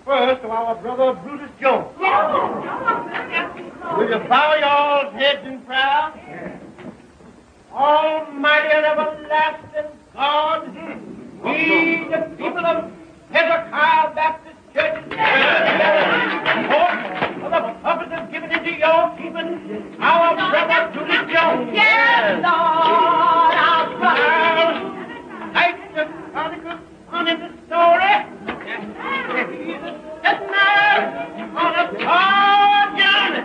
First to our brother Brutus Jones. Will you bow y'all's heads in prayer? Almighty and everlasting God, we, the people of Hezekiah Baptist Church, for the purpose of giving into your keeping our brother Brutus Jones. Yes, Lord, our brother. Like the chronicles on in the story, he's a sinner on a far journey.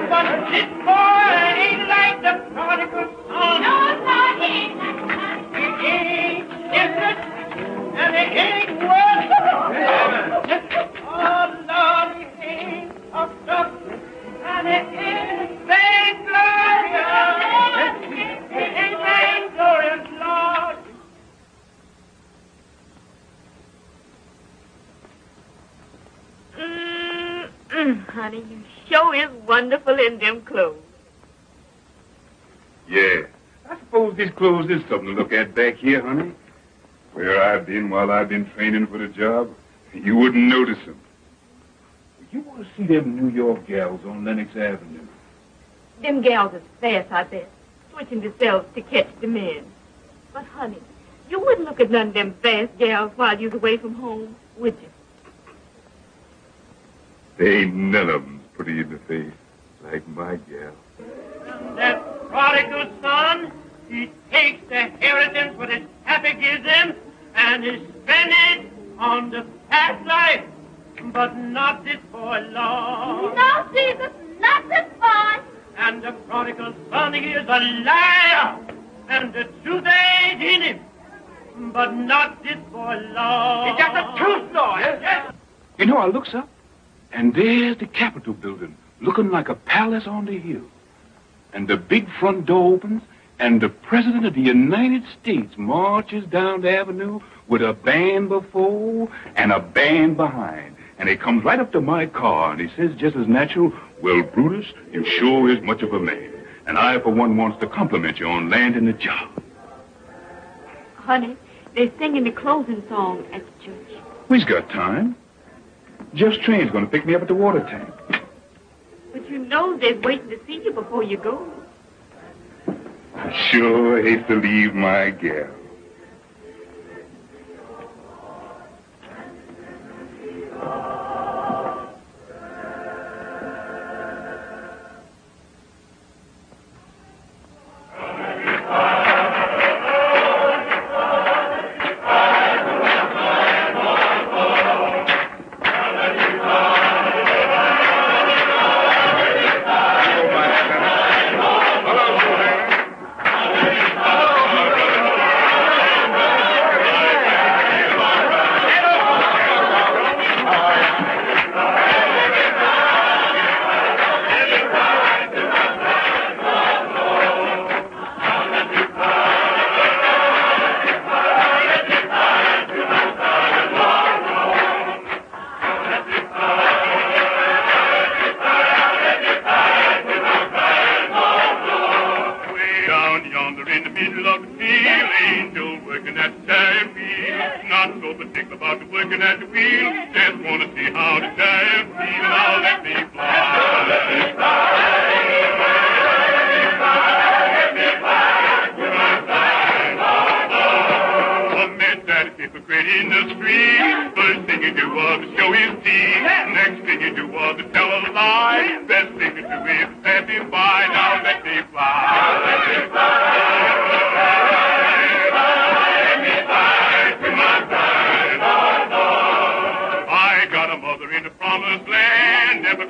But this boy ain't like the prodigal son. No, Lord, he ain't. He ain't different, and he ain't worth it. Oh, Lord, he ain't puffed up, and he ain't vainglorious. He ain't vainglorious, Lord. Honey, you sure is wonderful in them clothes. Yeah. I suppose these clothes is something to look at back here, honey. Where I've been while I've been training for the job, you wouldn't notice them. You want to see them New York gals on Lenox Avenue? Them gals is fast, I bet, switching themselves to catch the men. But, honey, you wouldn't look at none of them fast gals while you was away from home, would you? There ain't none of them pretty in the face like my gal. That prodigal son, he takes the inheritance what his pappy gives him and he spends it on the past life. But not this boy, Lord. No, Jesus, not this boy. And the prodigal son, he is a liar, and the truth ain't in him. But not this boy, Lord. It's just the truth, Lord. Yes. You know, I looks up, and there's the Capitol building, looking like a palace on the hill. And the big front door opens, and the President of the United States marches down the avenue with a band before and a band behind. And he comes right up to my car, and he says just as natural, "Well, Brutus, you sure is much of a man. And I, for one, wants to compliment you on landing the job." Honey, they're singing the closing song at the church. We's got time. Jeff's train's going to pick me up at the water tank. But you know they're waiting to see you before you go. I sure hate to leave my gal. was to show his teeth. Next thing you do was to tell a lie. Best thing to do is let him fly. Now let me fly. Now let me fly. Let me fly to my bride. I got a mother in the promised land. Never.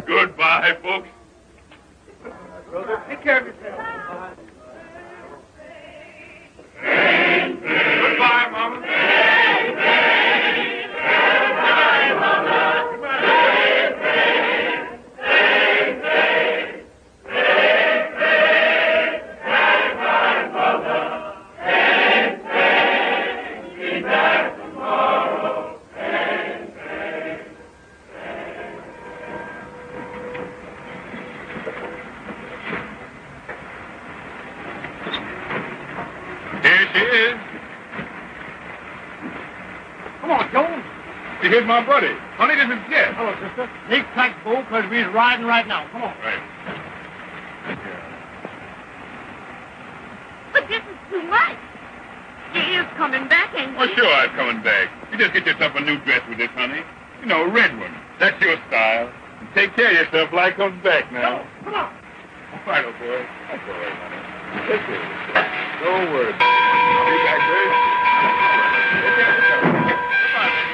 Goodbye, folks. Brother, take care of yourself. Goodbye, Mama. Goodbye, Mama. Here's my buddy. Honey, this is Jeff. Hello, sister. Take tight, Bo, because we're riding right now. Come on. Right. But this is too much. He is coming back, ain't he? Well, sure, I'm coming back. You just get yourself a new dress with this, honey. You know, a red one. That's your style. And take care of yourself till I comes back now. Come on. All right, old boy. That's all right, honey. Take care. Don't worry. I'll be back, babe. Take care of yourself. Goodbye, baby.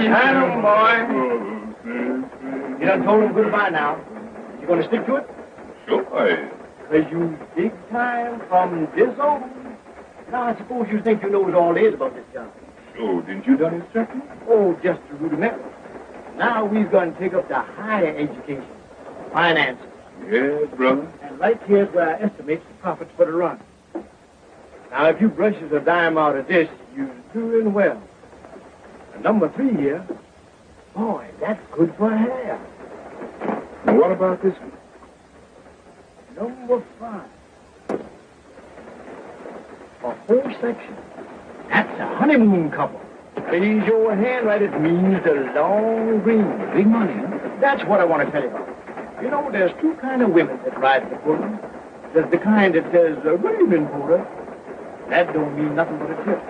Hello, boy. You done told him goodbye now. You gonna stick to it? Sure. Because you big time from this over. Now, I suppose you think you knows all there is about this job. Oh, didn't you done instructing? Oh, just the rudimentary. Now we've got to take up the higher education, finances. Yes, brother. And right here's where I estimate the profits for the run. Now, if you brushes a dime out of this, you're doing well. And number 3 here, boy, that's good for hair. And what about this one? Number 5. A whole section. That's a honeymoon couple. Raise your hand right, it means the long green. Big money, huh? That's what I want to tell you about. You know, there's 2 kind of women that ride the Pullman. There's the kind that says, good evening, Porter. That don't mean nothing but a tip.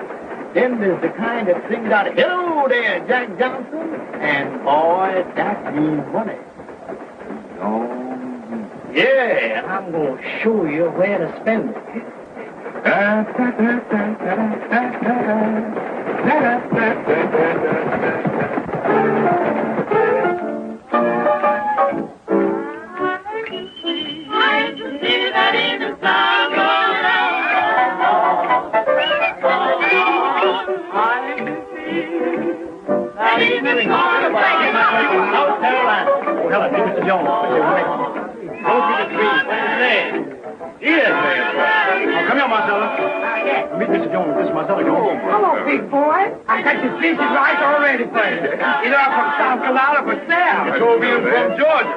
Then there's the kind that sings out, hello there, Jack Johnson. And boy, that means money. Long. Yeah, and I'm going to show you where to spend it. South Carolina. Oh, hello, Mr. Jones. Don't be the tree. Yes, man. Oh, come here, Marcella. Meet Mr. Jones. This is Marcella Jones. Hello, big boy. I got your fishy rice already for you. You know, I'm from South Carolina for sale. You told me you was from Georgia.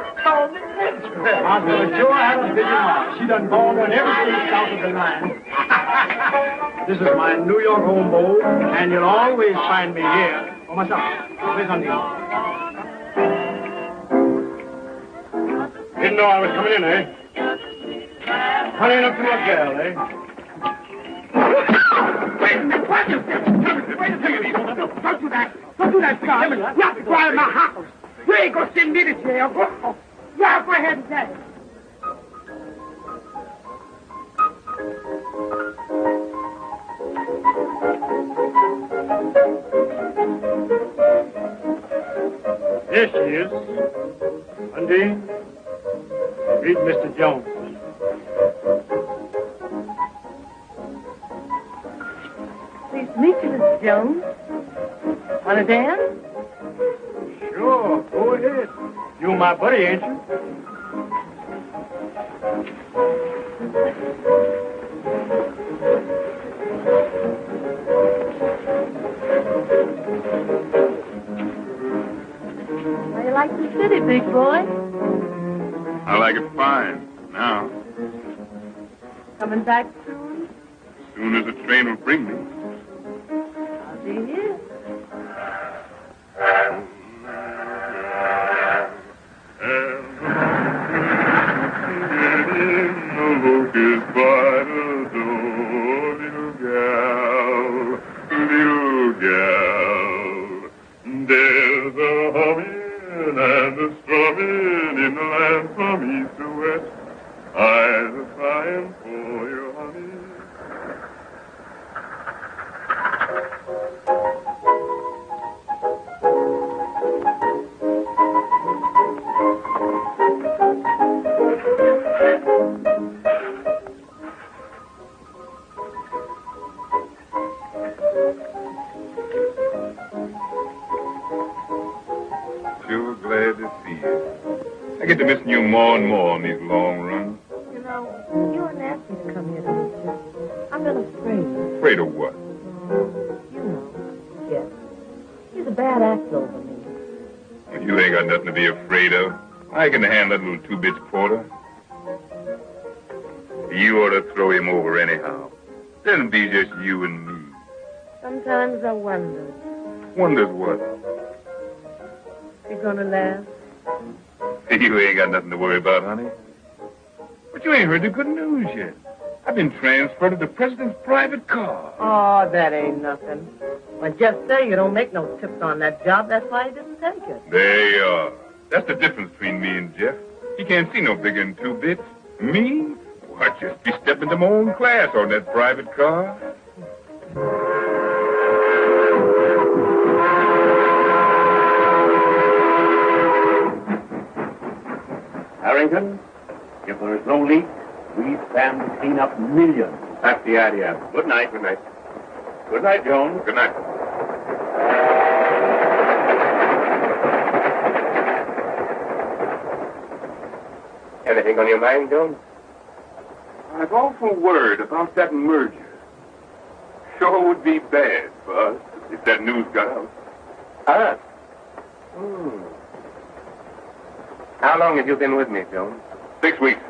Marcella sure has a busy mind. She done born on every state south of the line. This is my New York home, Bo, and you'll always find me here. Oh, Marcella, where's Undine? Didn't know I was coming in, eh? Honey enough to my girl, eh? Wait a minute, don't do that. Don't do that, Scott. You have to go out of my house. You ain't gonna send me to jail. Go ahead and say it. There she is. Undine, meet Mr. Jones. Pleased to meet you, Mr. Jones. Want to dance? Sure, go ahead. You my buddy, ain't you? How you like the city, big boy? I like it fine. Now, Coming back soon? as soon as the train will bring me. See here. Look is by the door, little gal. There's a humming and a strumming in the land from east to west. Eyes are crying for your honey. Sure glad to see you. I get to missing you more and more on these long runs. You know, you and Nancy come here to meet you. I'm a little afraid. Afraid of what? You know, Jeff. He's a bad actor over me. You ain't got nothing to be afraid of. I can handle that little two-bits porter. You ought to throw him over anyhow. Then be just you and me. Sometimes I wonder. Wonders what? You're gonna laugh? You ain't got nothing to worry about, honey. But you ain't heard the good news yet. I've been transferred to the president's private car. Oh, that ain't nothing. Well, Jeff said you don't make no tips on that job. That's why he didn't take it. There you are. That's the difference between me and Jeff. He can't see no bigger than two bits. Me? Well, I'd just be stepping to my own class on that private car. Harrington, if there is no leak, we stand to clean up millions. That's the idea. Good night. Good night. Good night, Jones. Good night. Anything on your mind, Jones? I've awful worried about that merger. Sure would be bad for us if that news got out. Us? How long have you been with me, Jones? 6 weeks.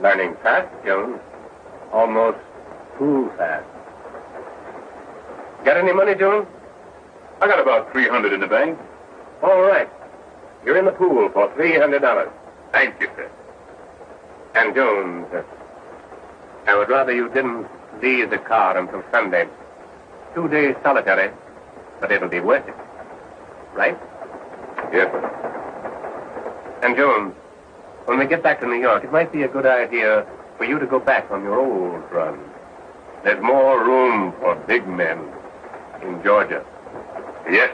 Learning fast, Jones. Almost too fast. Got any money, Jones? I got about $300 in the bank. All right. You're in the pool for $300. Thank you, sir. And, Jones, I would rather you didn't leave the car until Sunday. 2 days solitary, but it'll be worth it. Right? Yes, sir. And, Jones, when we get back to New York, it might be a good idea for you to go back on your old run. There's more room for big men in Georgia. Yes.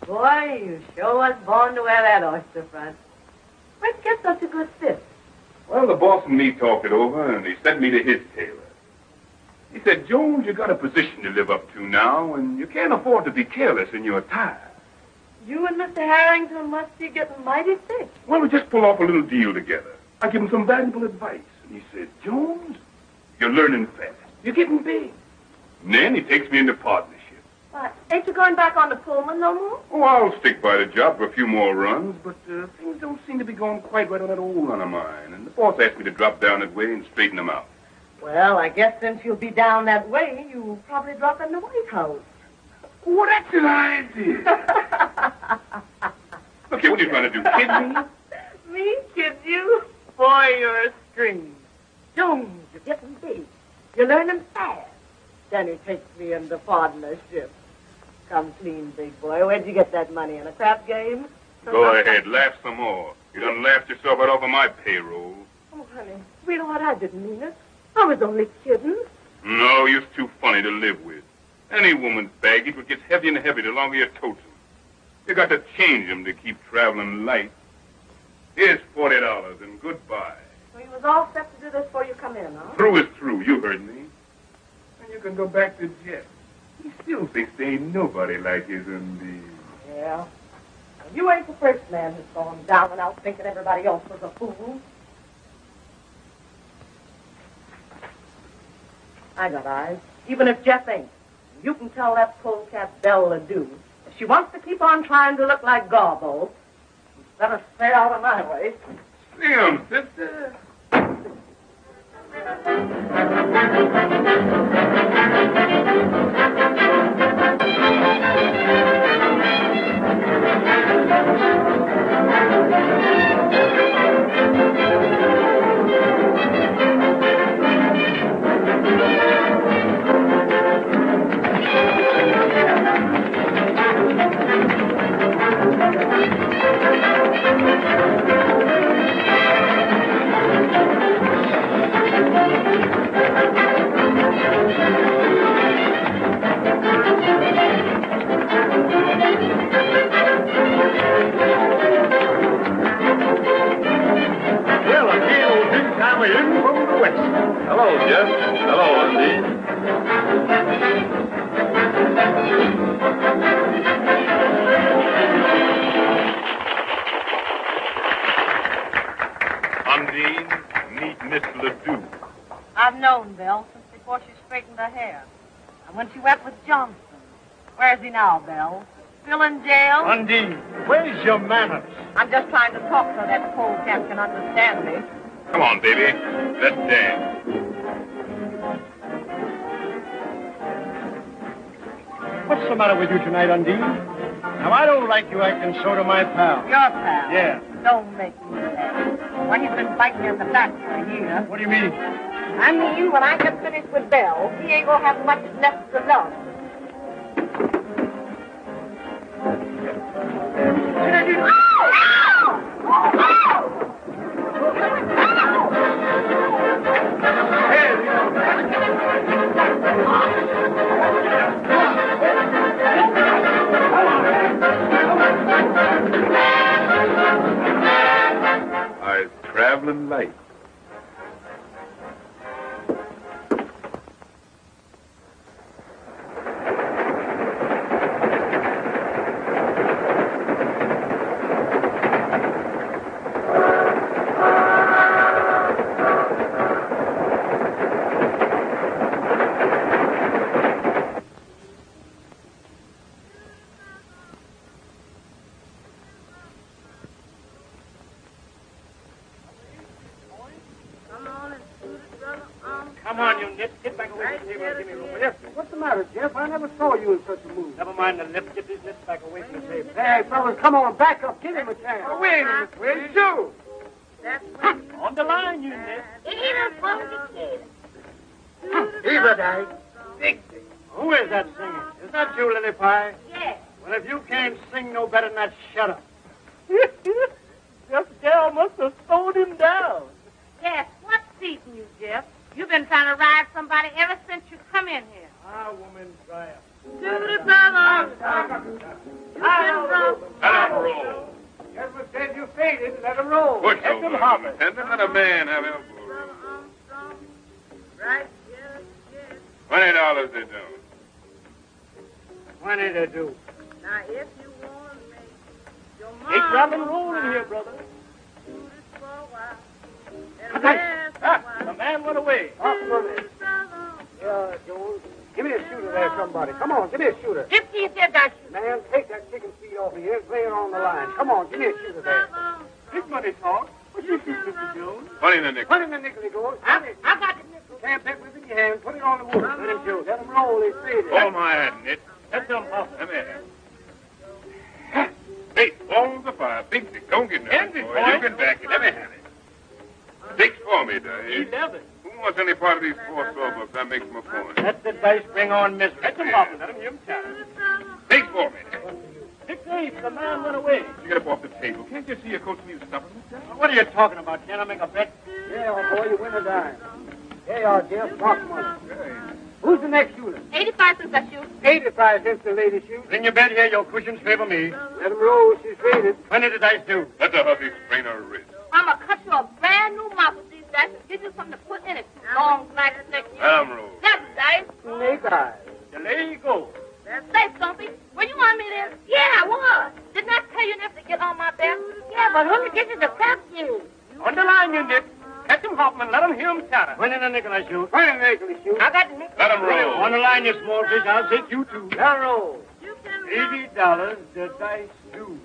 Boy, you sure was born to wear that oyster front. Where'd you get such a good fit? Well, the boss and me talked it over, and he sent me to his tailor. He said, Jones, you got a position to live up to now, and you can't afford to be careless in your attire. You and Mr. Harrington must be getting mighty thick. Well, we just pull off a little deal together. I give him some valuable advice, and he said, Jones, you're learning fast. You're getting big. And then he takes me into partnership. What, ain't you going back on the Pullman no more? Oh, I'll stick by the job for a few more runs, but things don't seem to be going quite right on that old run of mine, and the boss asked me to drop down that way and straighten them out. Well, I guess since you'll be down that way, you'll probably drop in the White House. Oh, that's an idea. Look here, what are you trying to do, kid me? Me kid you? Boy, you're a string. Jones, you're getting big. You're learning fast. Then he takes me into partnership. Come clean, big boy. Where'd you get that money? In a crap game? Go ahead, laugh some more. You done laughed yourself right off of my payroll. Oh, honey, sweetheart, I didn't mean it. I was only kidding. No, you're too funny to live with. Any woman's baggage would get heavier and heavier the longer you tote them. You got to change them to keep traveling light. Here's $40 and goodbye. So you was all set to do this before you come in, huh? Through is through, you heard me. And you can go back to Jeff. He still thinks there ain't nobody like his Undine. Yeah. Well, you ain't the first man who's gone down and out thinking everybody else was a fool. I got eyes, even if Jeff ain't. You can tell that polecat Belle do. If she wants to keep on trying to look like Garbo, she's better stay out of my way. See 'em, sister. known Belle since before she straightened her hair. And when she went with Johnson. Where's he now, Belle? Still in jail? Undine, where's your manners? I'm just trying to talk so that polecat can understand me. Come on, baby. Let's dance. What's the matter with you tonight, Undine? Now, I don't like you acting so to my pal. Your pal? Yeah. Don't make me laugh. Well, he's been biting me in the back for a year. What do you mean? I mean, when I get finished with Belle, he ain't gonna have much left to love. I was traveling light. Come on, you nit. Get back away from the table and give me room. Will you? What's the matter, Jeff? I never saw you in such a mood. Never mind the lip. Get these nits back away from the table. Hey, fellas, come on. Back up. Give him a chance. Oh, wait a minute. Where's you? On the line, you nit. Eva died. Big thing. Who is that singing? Is that you, Lily Pie? Yes. Well, if you can't sing no better than that, shut up. This girl must have slowed him down. Yes, what's eating you, Jeff? You've been trying to ride somebody ever since you come in here. Ah, woman, try it. Duty, brother. Let him roll. Edward said you faded. Let him roll. Push Let them over, hop it. Lieutenant. Let a man have elbow room. Right, yes. $20 they don't. 20 to do. Now, if you want to make your Take rock and roll in here, brother. do this for a while. The man went away. Off running. Jones, give me a shooter there, somebody. Come on, give me a shooter. 50 said that. Man, take that chicken feed off of here and lay it on the line. Come on, give me a shooter there. Big money talk. What you shoot, Mr. Jones? 20 in the nickel. Put in the nickel, he goes. I got the nickel. Can't pick with your hand. Put it on the wood. Let him shoot. Let him roll. He's faded. Hold my hand, Nit. Let them off. Come here. Hey, balls of fire. Big stick. Don't get nervous, Envy, boy. boy. You can back it. Let me have it. Six for me, Dave. 11. Who wants any part of these four sawbucks? That makes my point. Let the dice bring on misery. Let them off and let him hear him chat. Six for me. 6-8. The man went away. You get up off the table. Can't you see your coach needs supplements? What are you talking about? Can't I make a bet? Yeah, old boy, you win a dime. Here you are, Jeff. Box money. Who's the next shooter? 85 cents I shoot. 85 cents the lady shoots. Bring your bet here. Your cushions favor me. Let him roll. She's faded. 20 the dice do. Let the hussy sprain her wrist. I'm going to cut you a brand new mouth with these dice and give you something to put in it. Long, black snake. Let 'em roll. That's dice. Snake eyes. There you go. Say something. Were you on me then? Yeah, I was. Didn't I tell you never to get on my back? Yeah, but who could get you to tap you? On the line, you Nick. Catch him, Hoffman. Let him hear him chatter. 20 the nickel I shoot. 20 the nickel I shoot. I got the nickel. Let 'em roll. On the line, you small fish. I'll take you too. Let roll. $80 the dice do.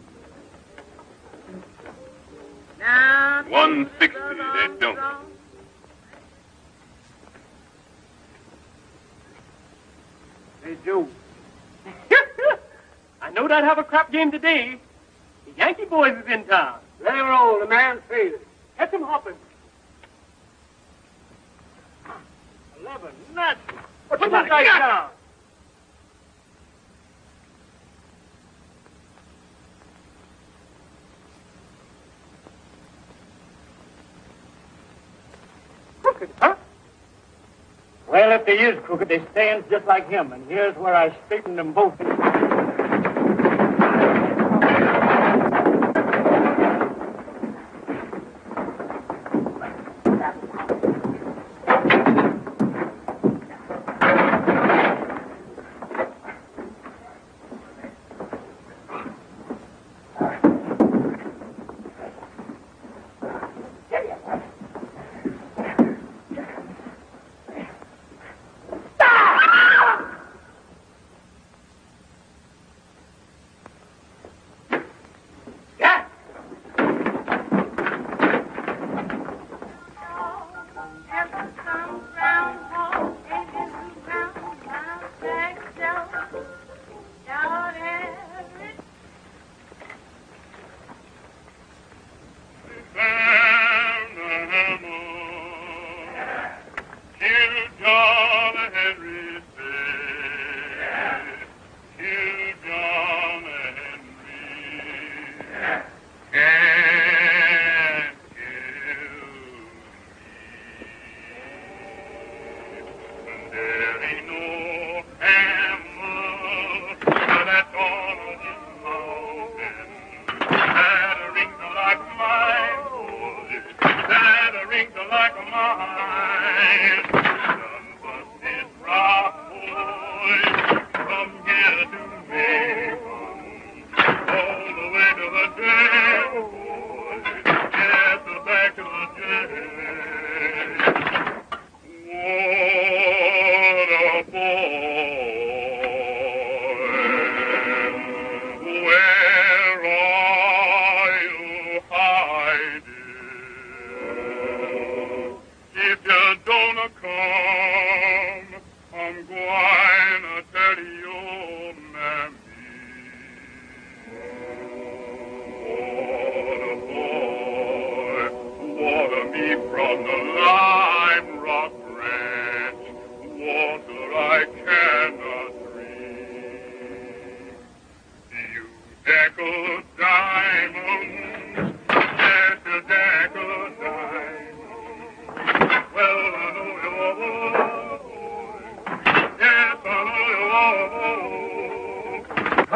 Now, 160 they don't. They do. I knowed I'd have a crap game today. The Yankee boys is in town. Let him roll. The man faded. Catch him hopping. 11. Nuts. Put the dice down. Crooked, huh? Well, if they is crooked, they stands just like him, and here's where I straighten them both.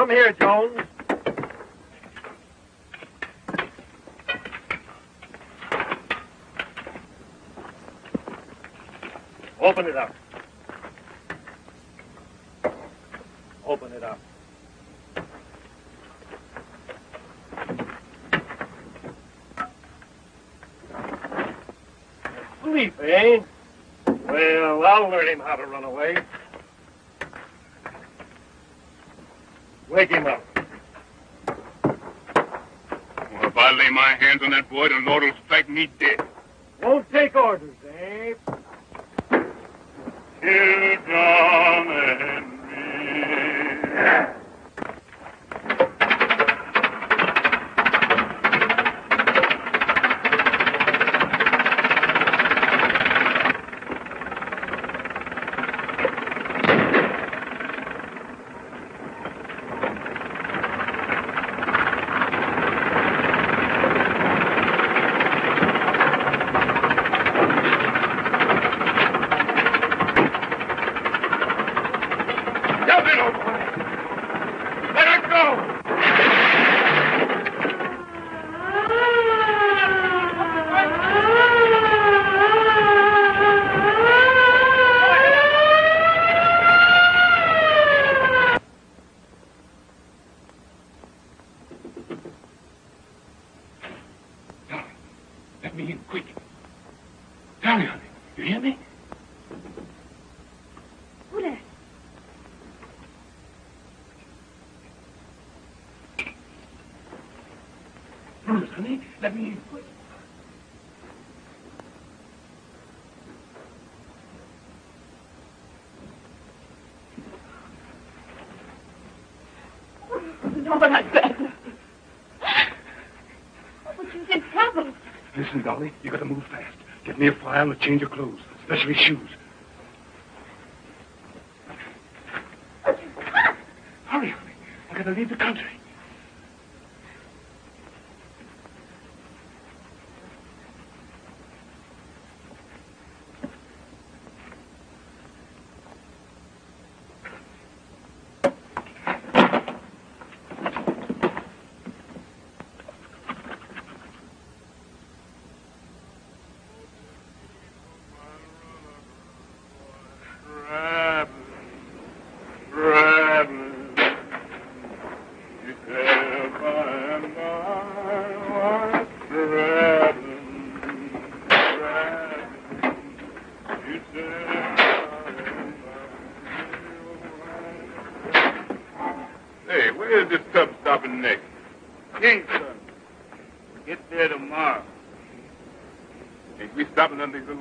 Come here, Jones. Open it up. Open it up. Asleep, eh? Well, I'll learn him how to run away. Wake him up. Well, if I lay my hands on that boy, the Lord will strike me dead. Won't take orders, eh? Kill John Henry. Listen, Dolly, you gotta move fast. Get me a file and a change of clothes, especially shoes. Hurry, honey. I gotta leave the country.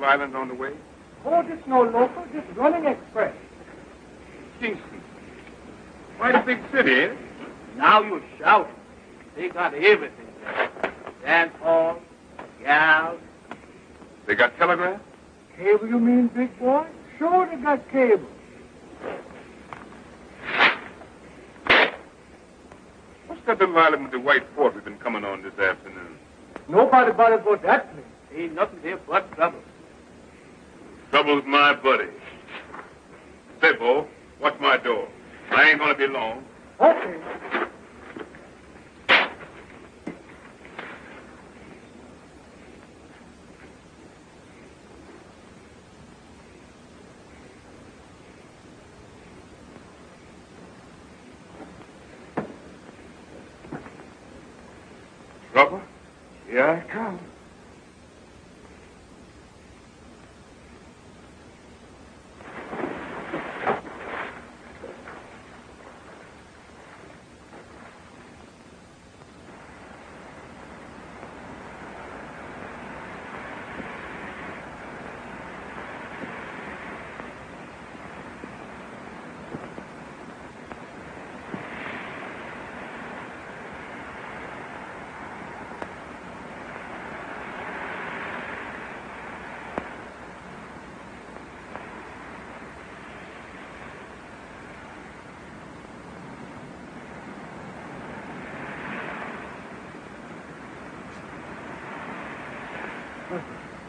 Island on the way? Oh, this no local, just running express. Kingston. Quite a big city, ain't it? Now you're shouting. They got everything there. Dance hall, gals. They got telegraph? Cable, you mean, big boy? Sure, they got cable. What's that little island with the white fort we've been coming on this afternoon? Nobody bothered about that place. Ain't nothing there but trouble. Trouble's my buddy. Say, Bo, watch my door. I ain't gonna be long. Okay. Trouble? Here I come.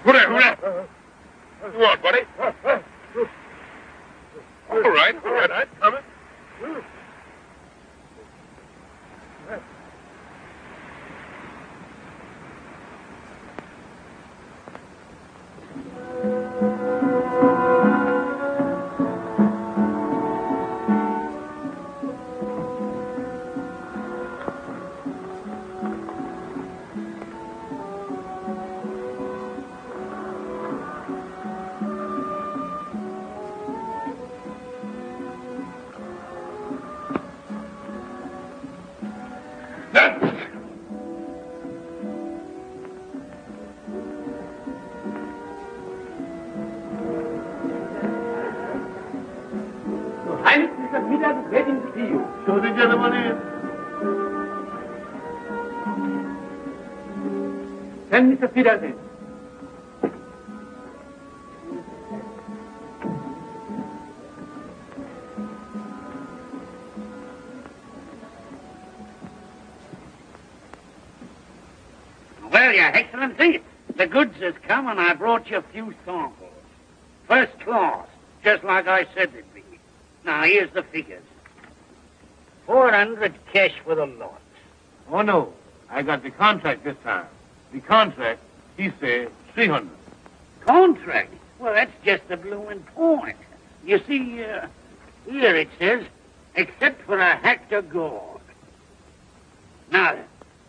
Who there? You want, buddy? All right, I'm coming. Pilot, Mr. Mille is waiting to see you. Show the gentleman in. Send Mr. Peters in. Well, Your Excellency, the goods has come and I brought you a few samples. First class, just like I said they'd be. Now, here's the figures. 400 cash for the lot. Oh, no. I got the contract this time. The contract, he said 300. Contract? Well, that's just the bloomin' point. You see, here it says, except for a hectare gold. Now,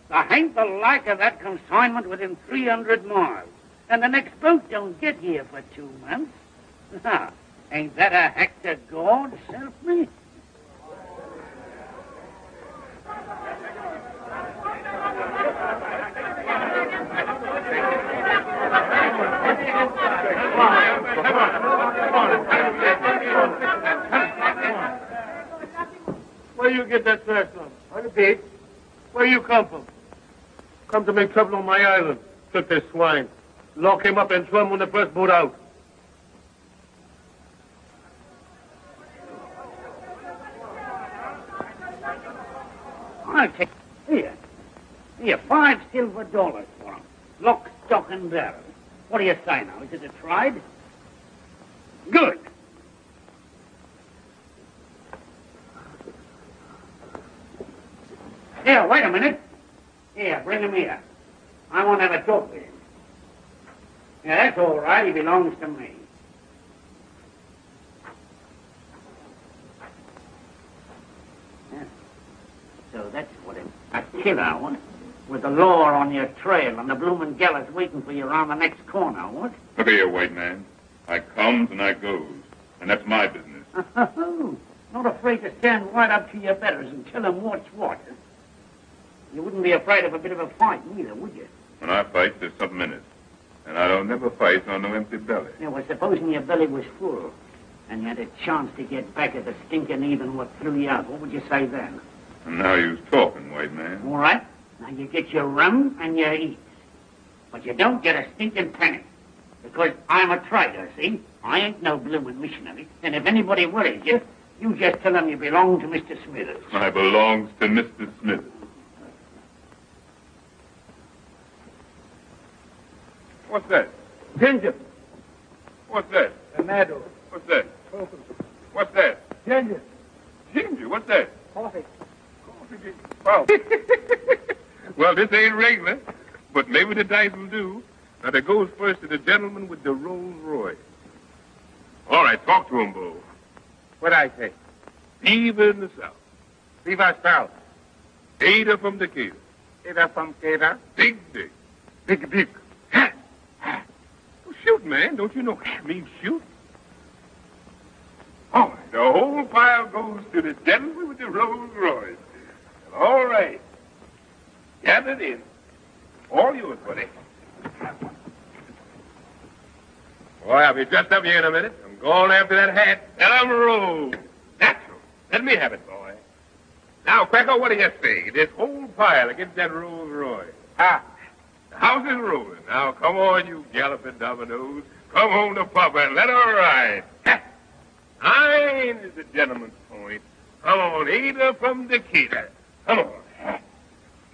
there ain't the like of that consignment within 300 miles. And the next boat don't get here for 2 months. Now, ain't that a hectare gold, self-me? Where you get that trash from? On the beach. Where you come from? Come to make trouble on my island. Took this swine. Lock him up and throw him on the first boat out. I'll take... Here, $5 silver for him. Lock, stock, and barrel. What do you say now? Is it a tried? Good. Here, wait a minute. Here, bring him here. I want to have a talk with him. Yeah, that's all right. He belongs to me. Yeah. So that's what it is. A killer, what? With the law on your trail and the bloomin' gallows waiting for you around the next corner, what? Look here, white man. I comes and I goes. And that's my business. Not afraid to stand right up to your betters and tell them what's what. You wouldn't be afraid of a bit of a fight neither, would you? When I fight, there's something in it. And I don't never fight on no empty belly. Yeah, well, supposing your belly was full and you had a chance to get back at the stinking even what threw you out, what would you say then? And now you's talking, white man. All right. Now you get your rum and you eat. But you don't get a stinking penny. Because I'm a trader, see? I ain't no bloomin' missionary. And if anybody worries you, you just tell them you belong to Mr. Smithers. I belongs to Mr. Smith. What's that? Ginger. What's that? Tomato. What's that? Coffee. What's that? Ginger. Ginger, what's that? Coffee. Coffee. Wow. Well, this ain't regular, but maybe the dice will do. Now, that goes first to the gentleman with the Rolls Royce. All right, talk to him, Bo. What'd I say? Fever in the South. Viva South. Ada from Decatur. Ada from Ada. Big dick. Big dick. Well, shoot, man. Don't you know that means shoot? All right, the whole pile goes to the gentleman with the Rolls Royce. All right. Gather it in. All yours, buddy. Boy, I'll be just up here in a minute. I'm going after that hat. Let 'em roll. Natural. Let me have it, boy. Now, Cracker, what do you say? This whole pile against that Rolls Royce. Ah, the house is rolling. Now, come on, you galloping dominoes. Come home to Papa and let her ride. Nine is the gentleman's point. Come on, Ada from Decatur. Come on.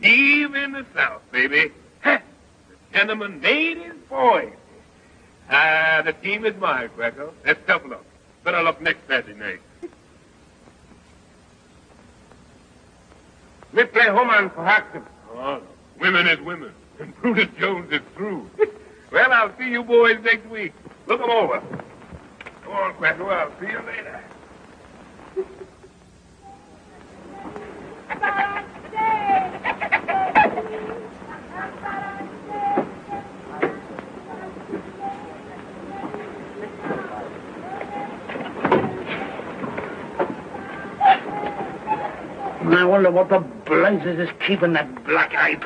Eve in the South, baby. The gentleman made his point. The team is mine, Cracker. That's tough luck. Better luck next Saturday night. We play woman for Haxton. Oh, women is women. And Brutus Jones is through. Well, I'll see you boys next week. Look 'em over. Come on, Cracker. I'll see you later. I wonder what the blazes is keeping that black ape.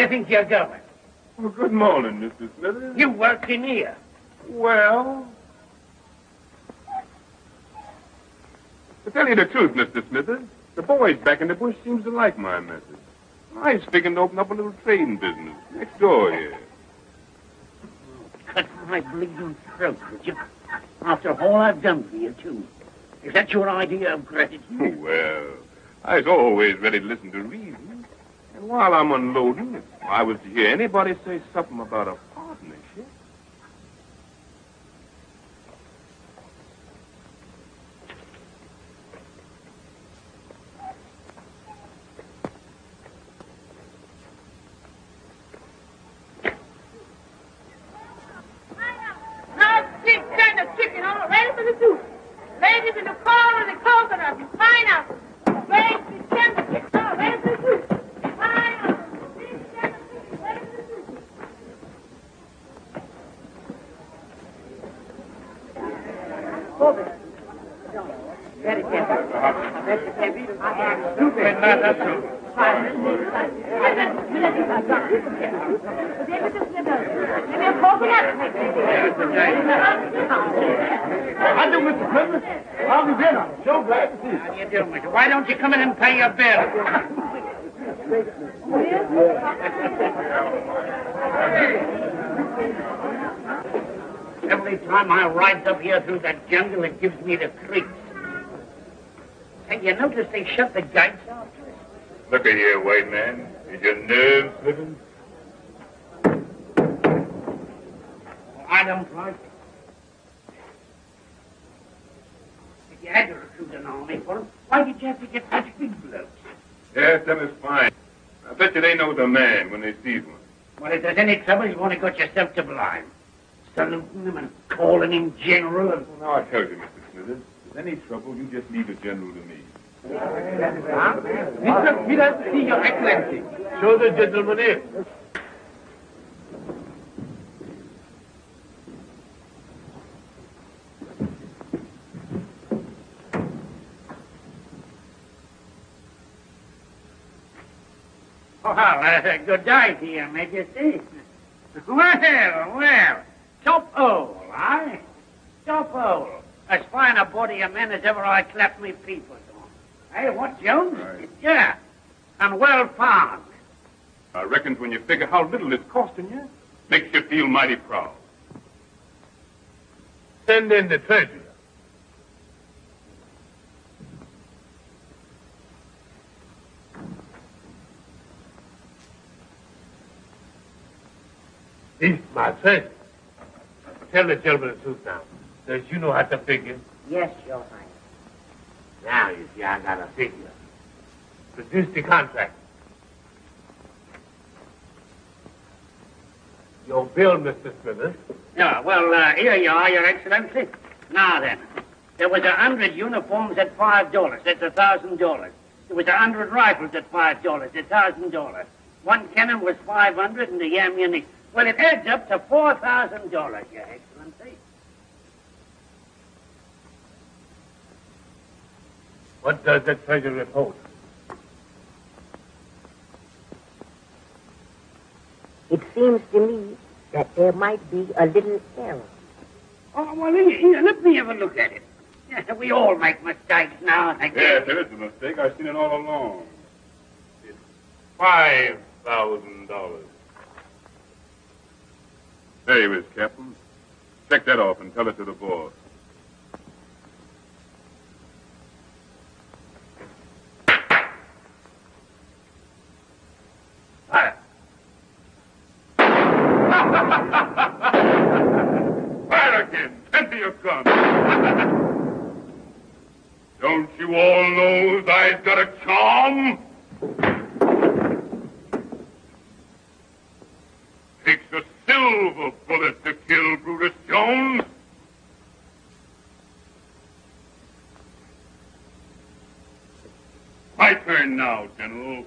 you think you're going? Well, good morning, Mr. Smithers. You work in here. Well, to tell you the truth, Mr. Smithers, the boys back in the bush seems to like my message. I was thinking to open up a little trading business next door here. Cut my bleeding throat, would you? After all I've done for you, too. Is that your idea of gratitude? Well, I was always ready to listen to reason. And while I'm unloading, if I was to hear anybody say something about a partnership... Chicken all ready for the soup. Ladies in the corn and the coconut and pineapple. Ready for the tender chicken all ready for the soup. Pineapple, big tender chicken ready for the soup. Very careful. I have soup. That's true. How do, Mr. Smithers? How have you been? I'm so glad to see you. How do you do, mister? Why don't you come in and pay your bill? Every time I ride up here through that jungle, it gives me the creeps. Hey, you notice they shut the gates after us? Look at here, white man. Is your nerves slipping? I don't like it. If you had to recruit an army for them, why did you have to get such big blokes? Yes, them is fine. I bet you they know the man when they see one. Well, if there's any trouble, you've only got yourself to blame. Saluting him and calling him general and... Well, now I tell you, Mr. Smithers, if there's any trouble, you just leave the general to me. Mr. Peters, see your excellency. Show the gentleman in. Well, good day to you, Majesty. Well, top hole, eh? Top hole. As fine a body of men as ever I clapped me peepers on. Hey, what, Jones? Right. Yeah, and well found. I reckon when you figure how little it's costing you, makes you feel mighty proud. Send in the treasurer. This is my treasure. Tell the gentleman the truth now. Does you know how to figure? Yes, Your Highness. Now, you see, I got a figure. Produce the contract. Your bill, Mr. Smithers. Yeah, well, here you are, Your Excellency. Now then, there was 100 uniforms at $5. That's $1,000. There was 100 rifles at $5. $1,000. One cannon was $500 and the ammunition. Well, it adds up to $4,000, Your Excellency. What does the treasurer report? It seems to me that there might be a little error. Oh, well, here, let me have a look at it. Yeah, we all make mistakes now and again. Yes, there is a mistake. I've seen it all along. It's $5,000. There you is, Captain. Check that off and tell it to the boss. Fire. Fire again! Empty your gun! Don't you all know I've got a charm? Takes a silver bullet to kill Brutus Jones. My turn now, General.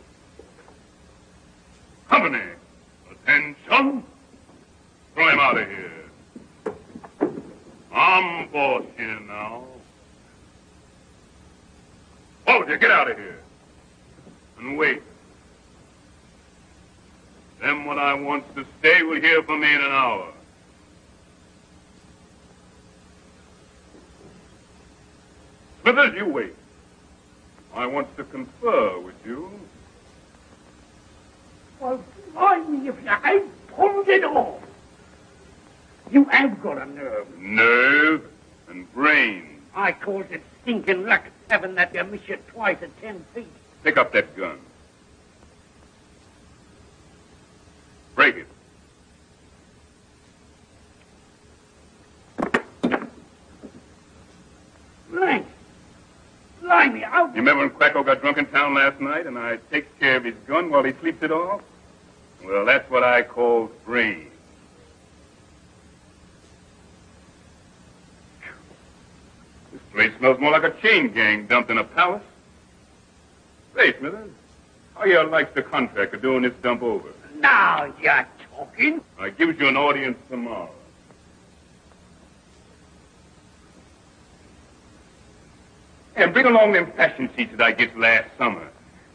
Company, attention. Throw him out of here. I'm boss here now. Hold you, get out of here. And wait. Them what I wants to stay will hear from me in an hour. Smithers, you wait. I want to confer with you. Well, blimey, if you ain't pulled it off. You have got a nerve. Nerve and brain. I calls it stinking luck having that you miss you twice at 10 feet. Pick up that gun. Break it. Thanks. Blimey, how... You remember when Quacko got drunk in town last night and I takes care of his gun while he sleeps it off? Well, that's what I call brain. This place smells more like a chain gang dumped in a palace. Say, Smithers, how you like the contract of doing this dump over? Now you're talking. I gives you an audience tomorrow. And bring along them fashion sheets that I get last summer.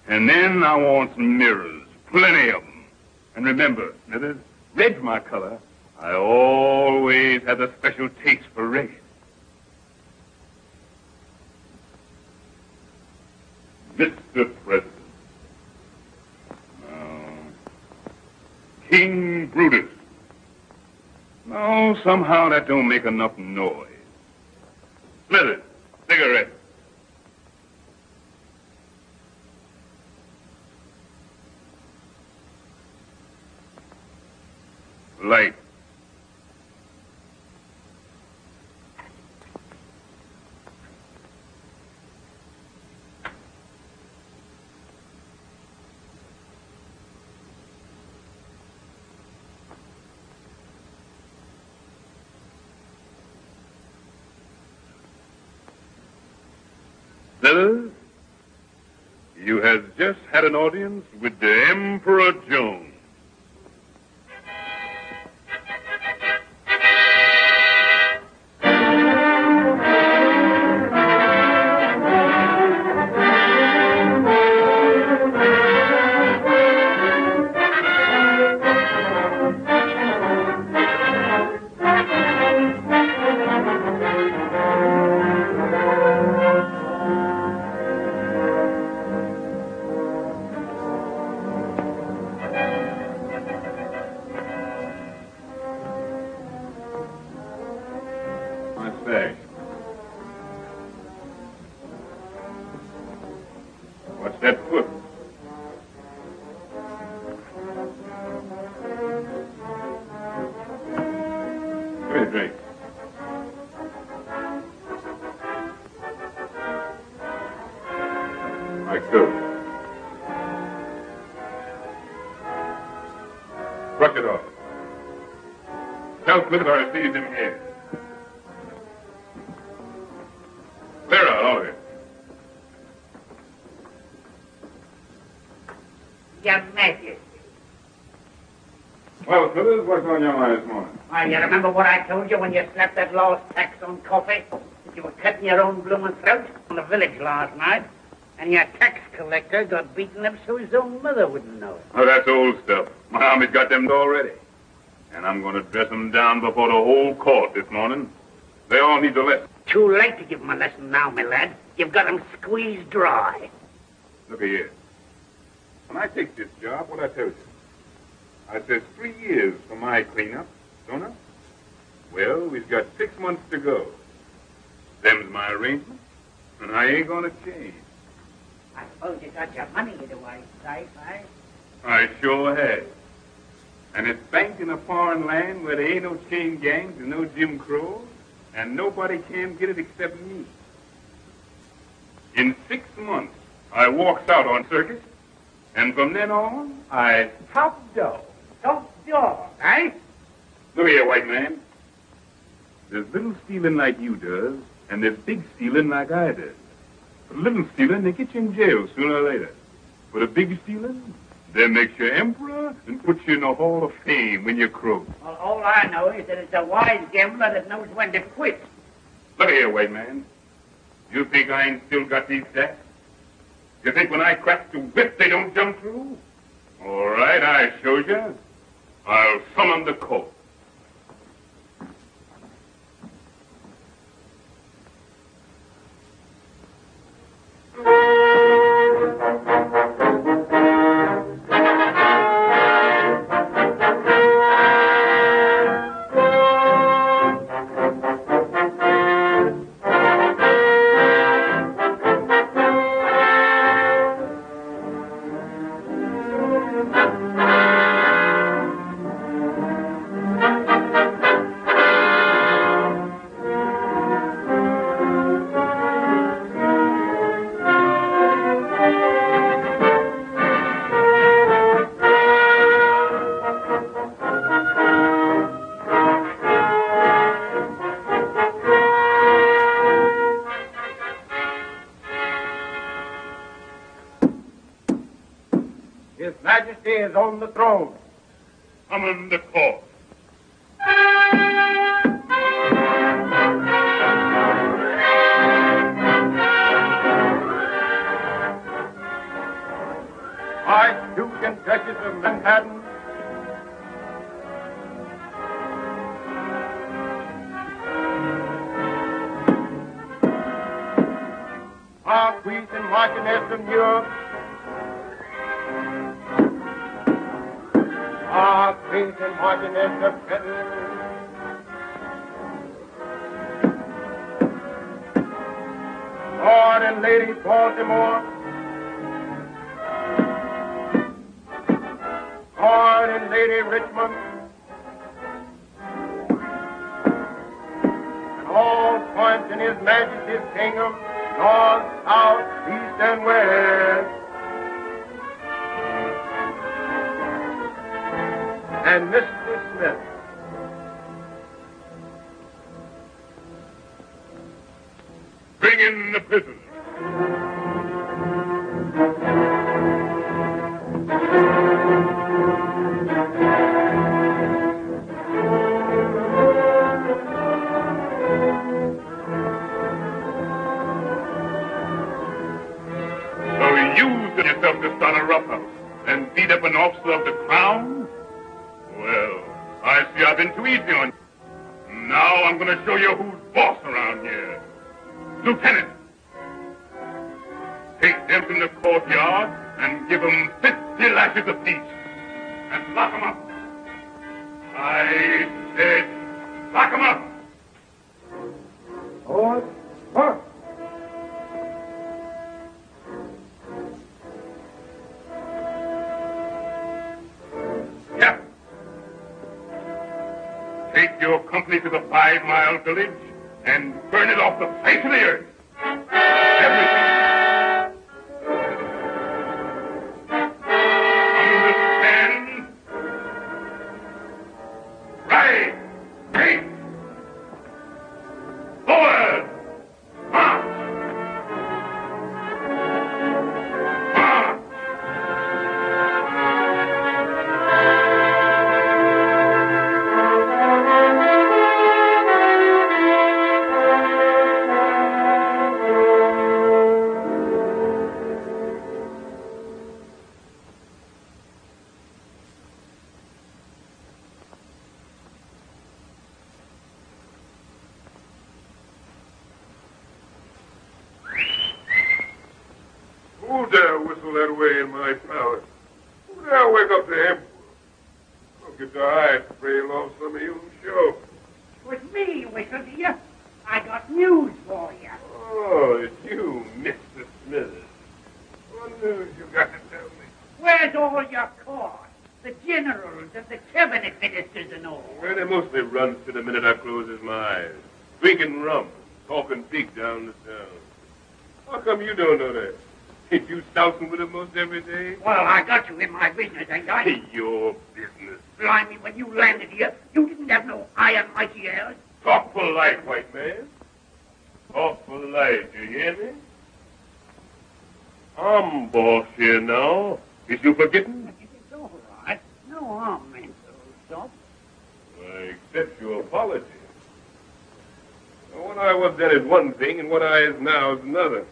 And then I want some mirrors. Plenty of them. And remember, Smithers, red's my color. I always have a special taste for red. Mr. President. King Brutus. No, somehow that don't make enough noise. Smithers, cigarette. Light. Smithers, you has just had an audience with the Emperor Jones. What's that foot? Give me a drink. My coat. Brush it off. Tell Smith I received him here. Clear out, all of you. Your Majesty. Well, Smithers, what's on your mind this morning? Why, you remember what I told you when you slapped that lost tax on coffee? That you were cutting your own blooming throat in the village last night, and your tax collector got beaten up so his own mother wouldn't know it. Oh, that's old stuff. My army's got them already. And I'm going to dress them down before the whole court this morning. They all need a lesson. Too late to give them a lesson now, my lad. You've got them squeezed dry. Look here. When I take this job, what I tell you? I says 3 years for my cleanup, don't I? Well, we've got 6 months to go. Them's my arrangement, and I ain't gonna change. I suppose you got your money either way, safe, eh? I sure have. And it's banked in a foreign land where there ain't no chain gangs and no Jim Crow, and nobody can get it except me. In 6 months, I walks out on circuit, and from then on, I top dog. Top dog, eh? Look here, white man. There's little stealing like you does, and there's big stealing like I does. For little stealing, they get you in jail sooner or later. For the big stealing, they make you emperor and put you in the Hall of Fame when you croak. Well, all I know is that it's a wise gambler that knows when to quit. Look here, white man. You think I ain't still got these sacks? You think when I crack the whip, they don't jump through? All right, I showed you. I'll summon the court. His Majesty is on the throne. Summon the court. Archduke and Duchess of Manhattan, Marquis and Marchioness of New York, Marquis and Marchioness of Britain, Lord and Lady Baltimore, Lord and Lady Richmond, and all points in His Majesty's kingdom, north, south, east, and west. And Mr. Smith. Bring in the prisoners. So you set yourself to start a roughhouse and beat up an officer of the crown? Well, I see I've been too easy on you. Now I'm going to show you who's boss around here. Lieutenant, take them in the courtyard and give them 50 lashes apiece. And lock them up. I said, lock them up. Hold. Mark. Yeah. Take your company to the 5-mile village and burn it off the face of the earth. Everything. Understand? Right. Right. Forward. March. March. Who dare whistle that way in my palace? Who dare wake up the emperor? I'll get the eye trail off some of you show. It was me, whistled to you. I got news for you. Oh, it's you, Mr. Smithers. What news you got to tell me? Where's all your court? The generals and the cabinet ministers and all. Well, they mostly run to the minute I closes my eyes. Drinking rum, talking big down the town. How come you don't know that? Ain't you stousing with them most every day? Well, I got you in my business, ain't I? Your business. Blimey, when you landed here, you didn't have no iron mighty ears. Talk polite, white man. Talk polite, you hear me? I'm boss here now. Is you forgetting? It's all right. No harm meant so, stop. I accept your apology. What I was then is one thing, and what I is now is another.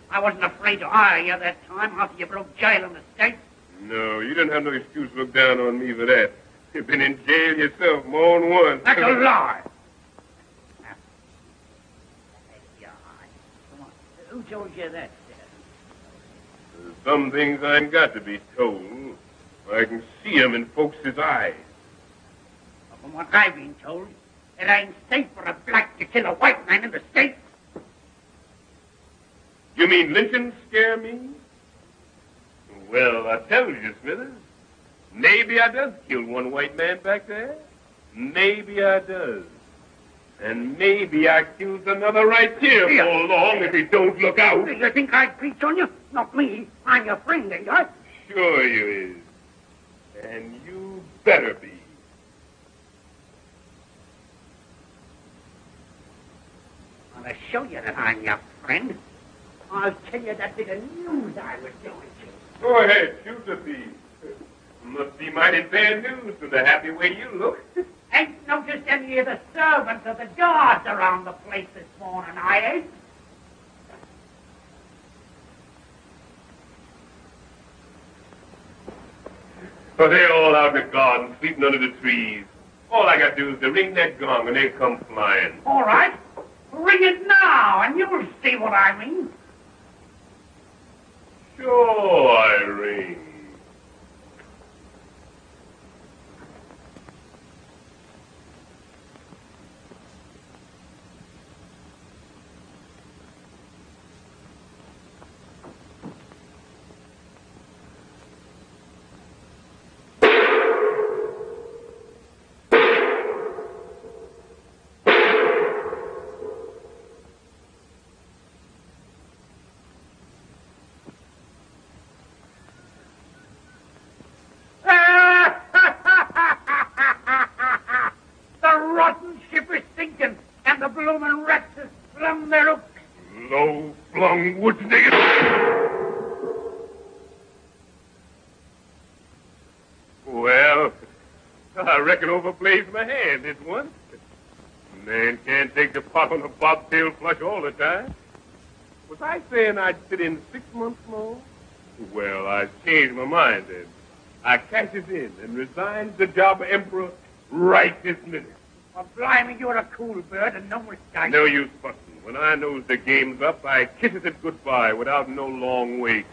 I wasn't afraid to hire you that time after you broke jail in the States. No, you don't have no excuse to look down on me for that. You've been in jail yourself more than once. That's a lie. Come on. Who told you that, sir? There's some things I ain't got to be told. I can see 'em in folks' eyes. Well, from what I've been told, it ain't safe for a black to kill a white man in the States. You mean lynching scare me? Well, I tell you, Smithers, maybe I does kill one white man back there. Maybe I does. And maybe I kills another right here before long if he don't look out. You think I'd preach on you? Not me. I'm your friend, ain't I? Sure you is. And you better be. I'll show you that I'm your friend. I'll tell you that bit of news I was doing to you. Go ahead, shoot the thief. Must be mighty bad news from the happy way you look. Ain't noticed any of the servants or the guards around the place this morning, I ain't. So they're all out in the garden, sleeping under the trees. All I got to do is to ring that gong and they come flying. All right. Ring it now, and you'll see what I mean. Sure I ring. The bloomin' rats has flung their hooks. Low-flung woods nigger. Well, I reckon overplayed my hand this one. Man can't take the pop on a bobtail flush all the time. Was I saying I'd sit in 6 months more? Well, I changed my mind then. I cashes in and resigns the job of emperor right this minute. Well, blimey, you're a cool bird and no mistake. No use fussing. When I knows the game's up, I kisses it goodbye without no long wait.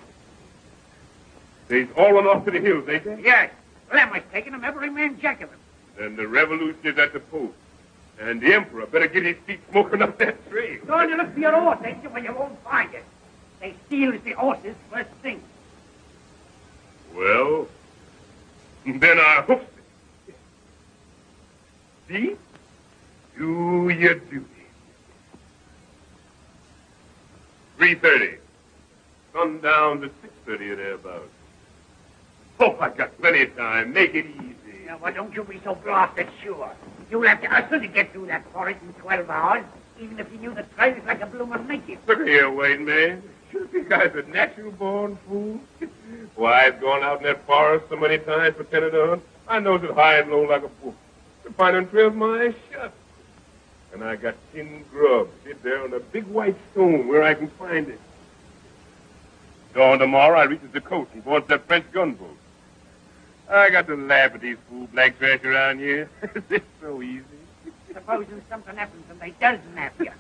They's all run off to the hills, ain't they? Yes. Them was taking them, every man jack of them. Then the revolution is at the post. And the emperor better get his feet smoking up that trail. Go on, you look for your horse, ain't you? Well, you won't find it. They steal the horses first thing. Well, then I hoofs it. See? Do your duty. 3:30. Sundown to 6:30 or thereabouts. Oh, I got plenty of time. Make it easy. Now, why don't you be so blasted sure? You'll have to hustle to get through that forest in 12 hours, even if you knew the trails like a bloomin' native. Look here, white man. You think I's a natural-born fool? Why, I've gone out in that forest so many times pretending to hunt. I knows it high and low like a book. To find them trails my eyes shut. And I got tin grub hid there on a big white stone where I can find it. Dawn tomorrow, I reaches the coast and boards that French gunboat. I got to laugh at these fool black trash around here. It's so easy. Supposing something happens and they does nap you.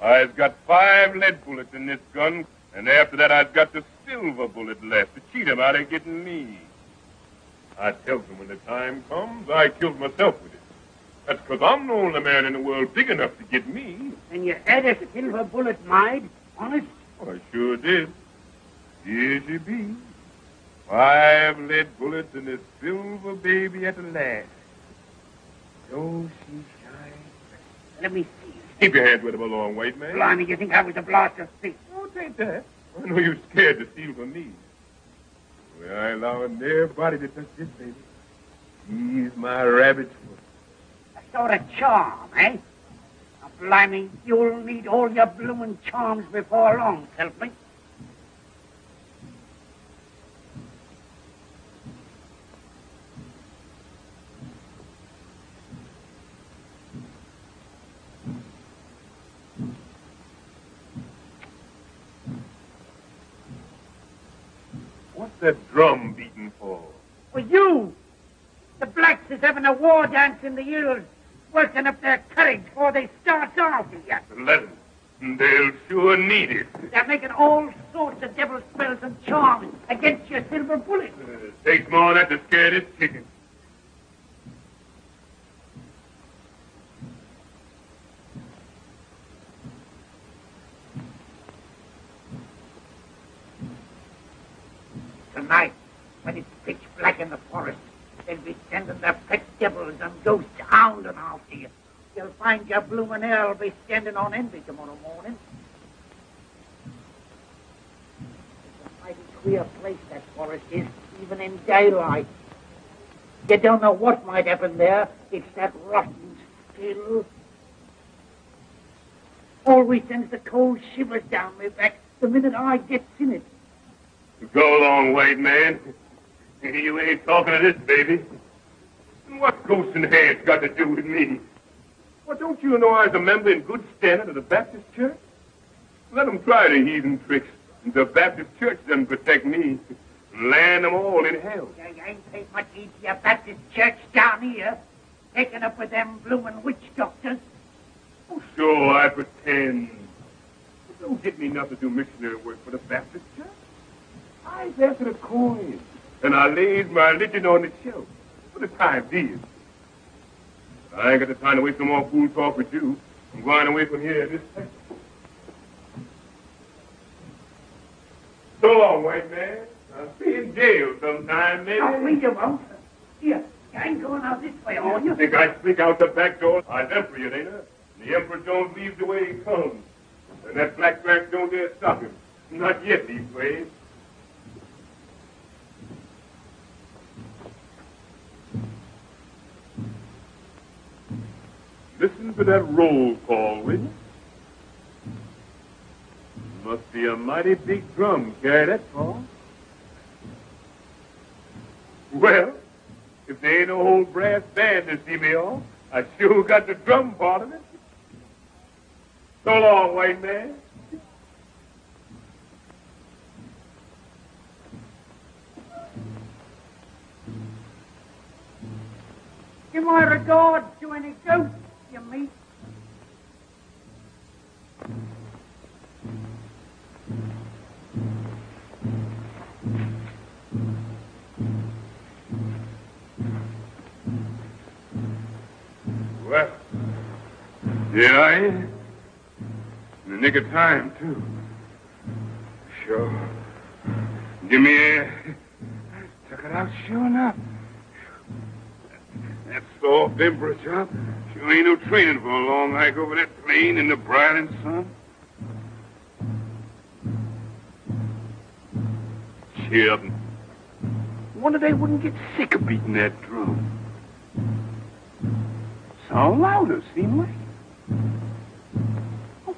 I've got 5 lead bullets in this gun, and after that I've got the silver bullet left to cheat 'em out of getting me. I tells them when the time comes, I kills myself with it. That's 'cause I'm the only man in the world big enough to get me. And you had a silver bullet made, honest? Oh, I sure did. Here she be. 5 lead bullets and a silver baby at the last. So she shines. Let me see. Keep your hands with him along, white man. Blimey, you think I was a blaster thief? Oh, it ain't that. I know you're scared to steal from me. Well, I ain't allowing nobody to touch this baby. He's my rabbit's foot. A sort of charm, eh? Now, blimey, you'll need all your bloomin' charms before long, help me. What's that drum beating for? For you! The blacks is having a war dance in the hills, working up their courage before they start off here. Let them. They'll sure need it. They're making all sorts of devil spells and charms against your silver bullet. Takes more than that to scare this chicken. Tonight, when it's pitch black in the forest, they'll be sending their pet devils and ghosts hounding after you. You'll find your bloomin' hell be standing on envy tomorrow morning. It's a mighty queer place, that forest is, even in daylight. You don't know what might happen there. It's that rotten still. Always sends the cold shivers down my back the minute I gets in it. Go along, white man. You ain't talking to this baby. And what's ghosts and hags got to do with me? Well, don't you know I was a member in good standing of the Baptist church? Let them try the heathen tricks. The Baptist church doesn't protect me. Land them all in hell. You ain't paid much heed to your Baptist church down here, taking up with them bloomin' witch doctors. Oh, sure, I pretend. But don't get me enough to do missionary work for the Baptist church. I was after the coin, and I laid my religion on the shelf for the time being. I ain't got the time to waste no more fool talk with you. I'm going away from here this second. So long, white man. I'll be in jail sometime, maybe. No, we won't. Here, you ain't going out this way, are you? Think I sneak out the back door? I'm Emperor, ain't I? The Emperor Jones leaves the way he comes. And that black track don't dare stop him. Not yet, these ways. Listen to that roll call, will you? Must be a mighty big drum carry that far. Well, if there ain't no old brass band to see me off, I sure got the drum part of it. So long, white man. Give my regards to any ghosts you meet. Well, here I am. In the nick of time, too. Sure. Give me air. Took it out sure enough. That soft emperor job sure ain't no training for a long hike over that plain in the brilliant sun. Cheer up. Wonder they wouldn't get sick of beating that drum. Sound louder, seem like.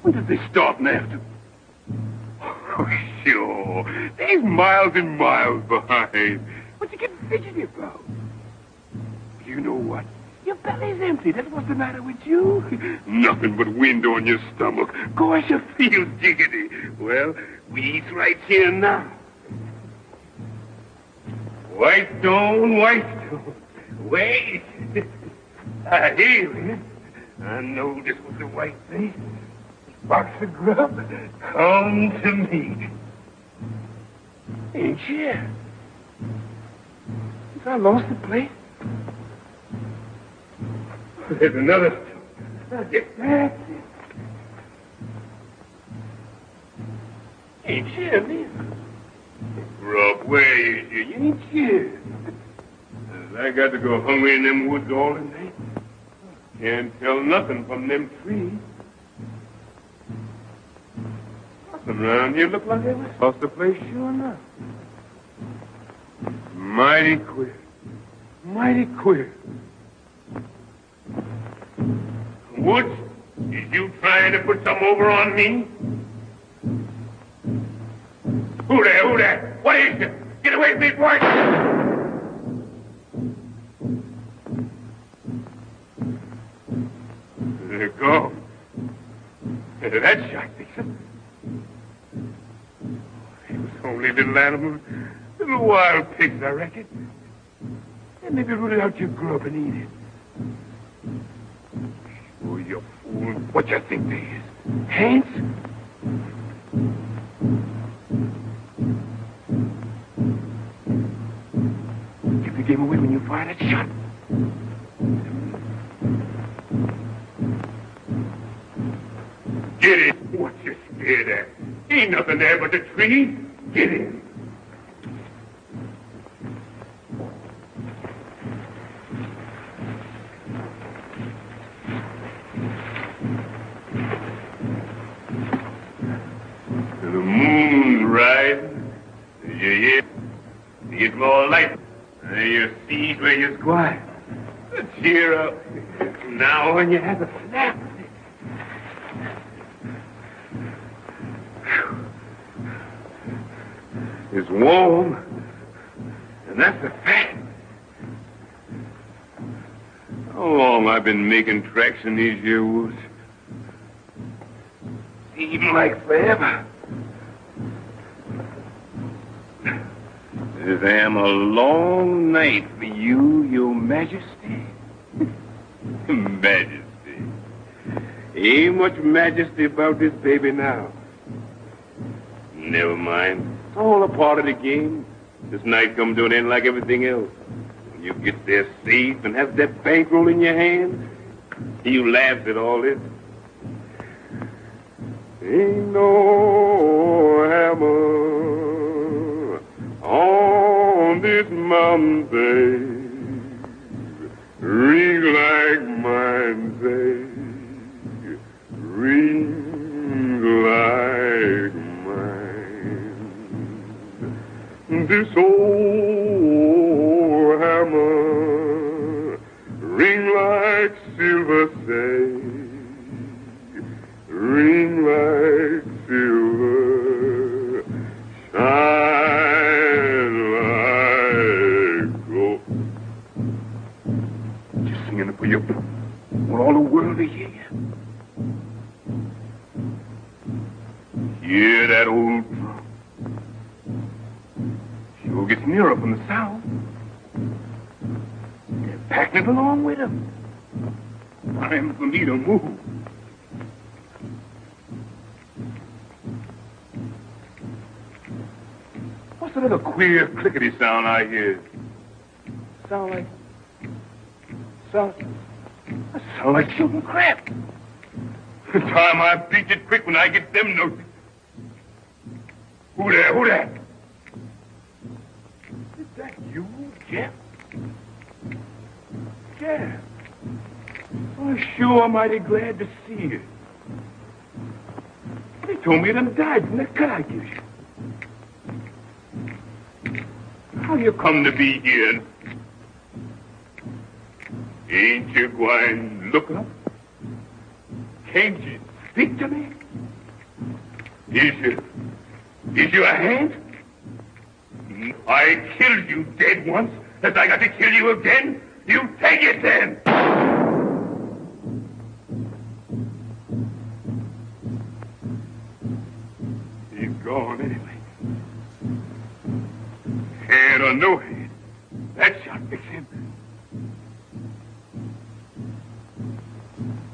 When did they start after? Oh, sure. They's miles and miles behind. What you getting fidgety about? You know what? Your belly's empty. That's what's the matter with you. Nothing but wind on your stomach. Gosh, you feel jiggity. Well, we eat right here now. White stone, white stone. Wait. I hear it. I know this was the right thing. Box of grub, come to me. Ain't you? I lost the place. There's another stone. I'll get back. Ain't you, Liz? Grub, where is you? You ain't you. I got to go hungry in them woods all the night. Can't tell nothing from them trees. Nothing around here look like they lost the place sure enough. Mighty queer. Mighty queer. Woods, is you trying to put some over on me? Who there? Who there? What is it? Get away from me, boy! There you go. That shot, Dixon. It was only little animals. The Little wild pigs, I reckon. And maybe root out your grub and eat it. Oh, you fool. What you think they is? Ants? Give the game away when you fire that shot. Get it. What you scared at? Ain't nothing there but the tree. Get in. The moon's rising. You get more light. You see where you're going. Cheer up. Now when you have a snap. It's warm, and that's a fact. How long I've been making tracks in these here woods? Seems like forever. This am a long night for you, your majesty. Majesty. Ain't much majesty about this baby now. Never mind. It's all a part of the game. This night come to an end like everything else. When you get there safe and have that bankroll in your hand, you laugh at all this. Ain't no hammer on this mountain, babe, ring like mine, babe, ring like mine. This old hammer ring like silver, say, ring like silver, shine like gold. Just singing it for you, for all the world to hear you. Hear that old drum. Sure gets nearer from the south. They're packing it along with them. Time for me to move. What's that little queer clickety sound I hear? Sound like shooting crap. The time I beat it quick when I get them notes. Who there? Is that you, Jeff? Jeff. I'm sure mighty glad to see you. They told me you done died from that cut I gave you. How you come to be here? Ain't you going to look up? Can't you speak to me? Is you a hand? I killed you dead once. As I got to kill you again, you take it then. He's gone anyway. Head or no head, that shot fixed him.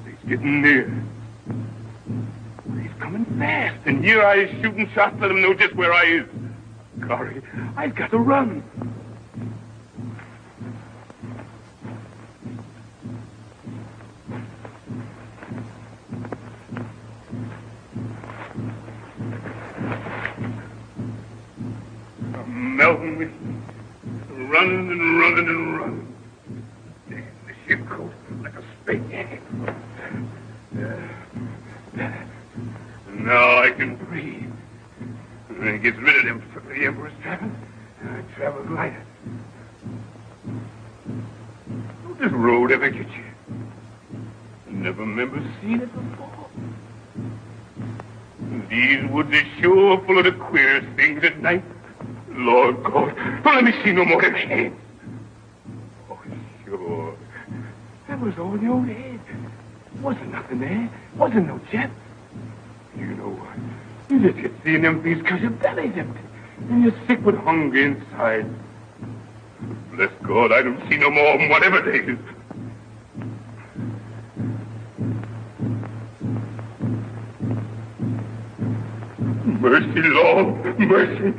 He's getting near. He's coming fast, and here I is shooting shots, let him know just where I is. Corey, I've got to run. I'm melting with running and running and running. The ship goes like a spade. Now I can breathe. And it gets rid of them for the Emperor's trapping, and I travel lighter. Don't this road ever get you? I never remember seeing it before. These woods are sure full of the queerest things at night. Lord God, don't let me see no more of them hands. Oh, sure. That was all in your own head. Wasn't nothing there. Wasn't no jet. You know what? You just get seeing them things because your belly's empty. and you're sick with hunger inside. Bless God, I don't see no more of 'em, whatever they is. Mercy, Lord, mercy.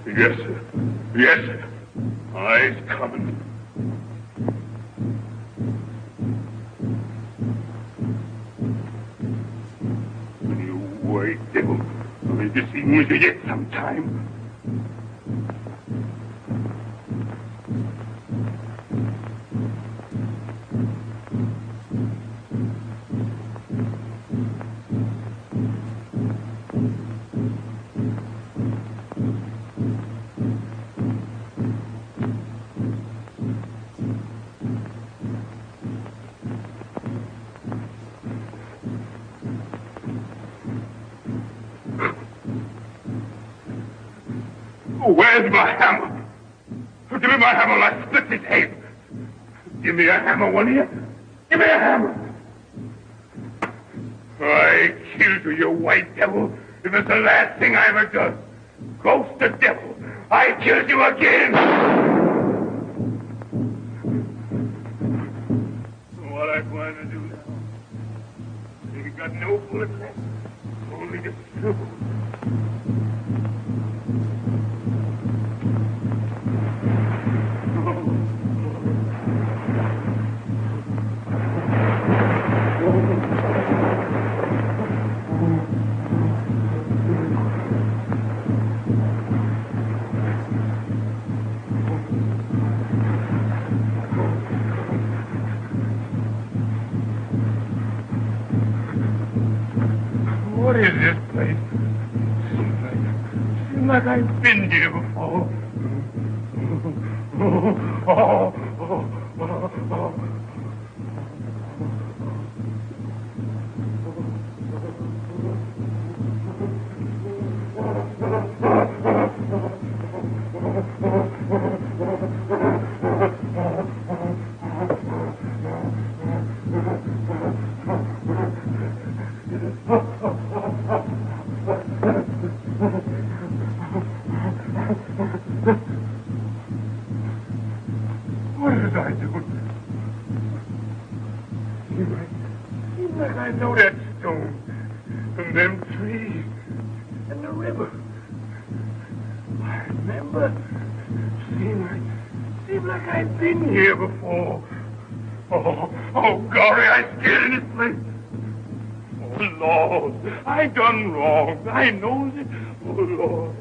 Yes, sir. Yes, sir. I's coming. You white devil. I'll be seeing with you yet sometime. Where's my hammer? Give me my hammer, I'll split his head. Give me a hammer, one of you. Give me a hammer. I killed you, you white devil. It was the last thing I ever done. Ghost the devil. I killed you again. What I'm going to do now? You got no bullets left. Only the silver. What is this place? Seems like I've been here before. What did I do? Seems like I know that stone and them trees and the river. I remember. Seems like I've been here before. Oh, golly, I'm scared in this place. Oh, Lord, I done wrong. I knows it. Oh, Lord.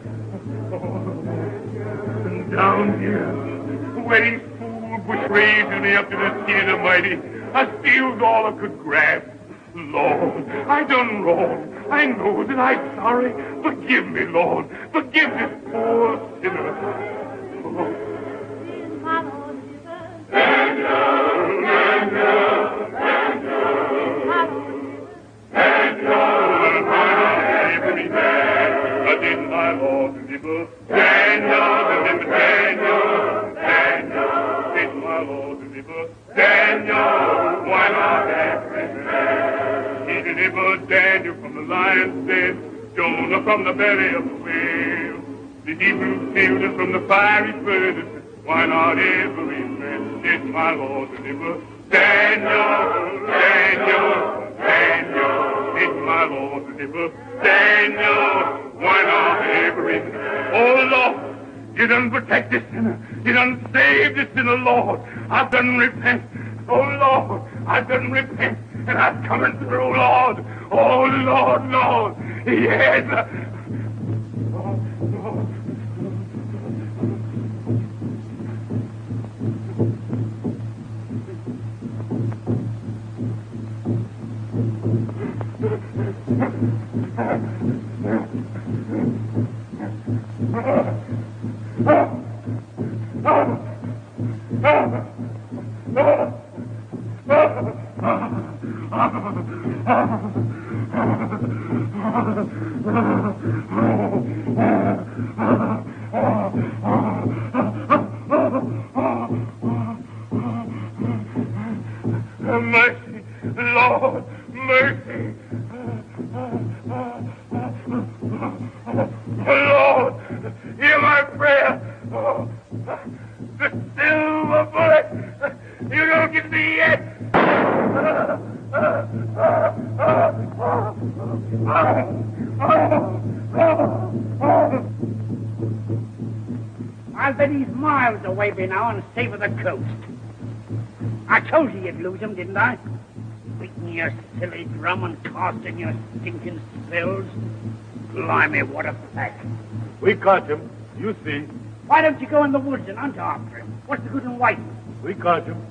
And down here, where these fool bush raises me up to the seat of the mighty, I steals all I could grab. Lord, I done wrong. I knows it. I'm sorry. Forgive me, Lord. Forgive this poor sinner. Daniel from the lion's den, Jonah from the belly of the whale, the Hebrew children from the fiery furnace. Why not every man did my Lord deliver? Daniel, Daniel, Daniel, did my Lord deliver? Daniel, why not every man? Oh, Lord, you done protect this sinner. You done save this sinner, Lord. I've done repent. Oh, Lord, I've done repent. And I'm coming through, Lord. Oh, Lord, Lord. Yes. Lord, hear my prayer. Oh, the silver bullet. You don't get me yet. I'll bet he's miles away by now and safe of the coast. I told you you'd lose him, didn't I? Beating your silly drum and casting your stinking spells. Blimey, what a pack. We caught him. You see. Why don't you go in the woods and hunt after him? What's the good in waiting? We caught him.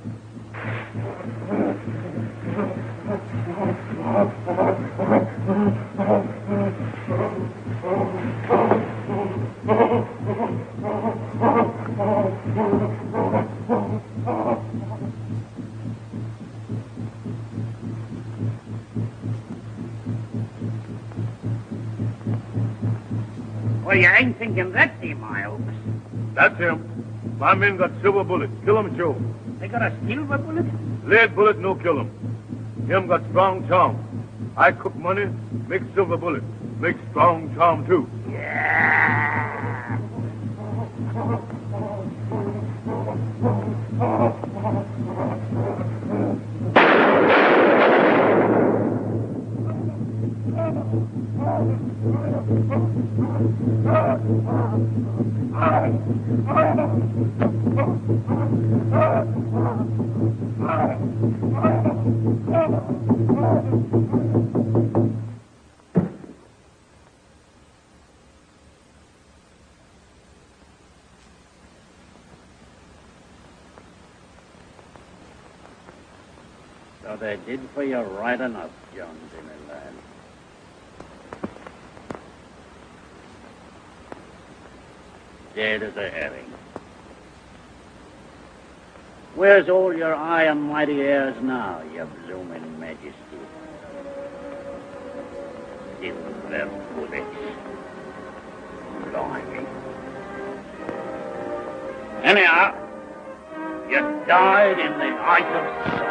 Well, you ain't thinking that, see, my oaks. That's him. My men got silver bullets. Kill him, show. They got a silver bullet? Lead bullet, no kill him. Him got strong charm. I cook money, make silver bullet. Make strong charm, too. Yeah. So they did for you right enough, Jones, my lad. Dead as a herring. Where's all your high and mighty airs now, your blooming majesty? Silver bullets. Blimey. Anyhow, you died in the height of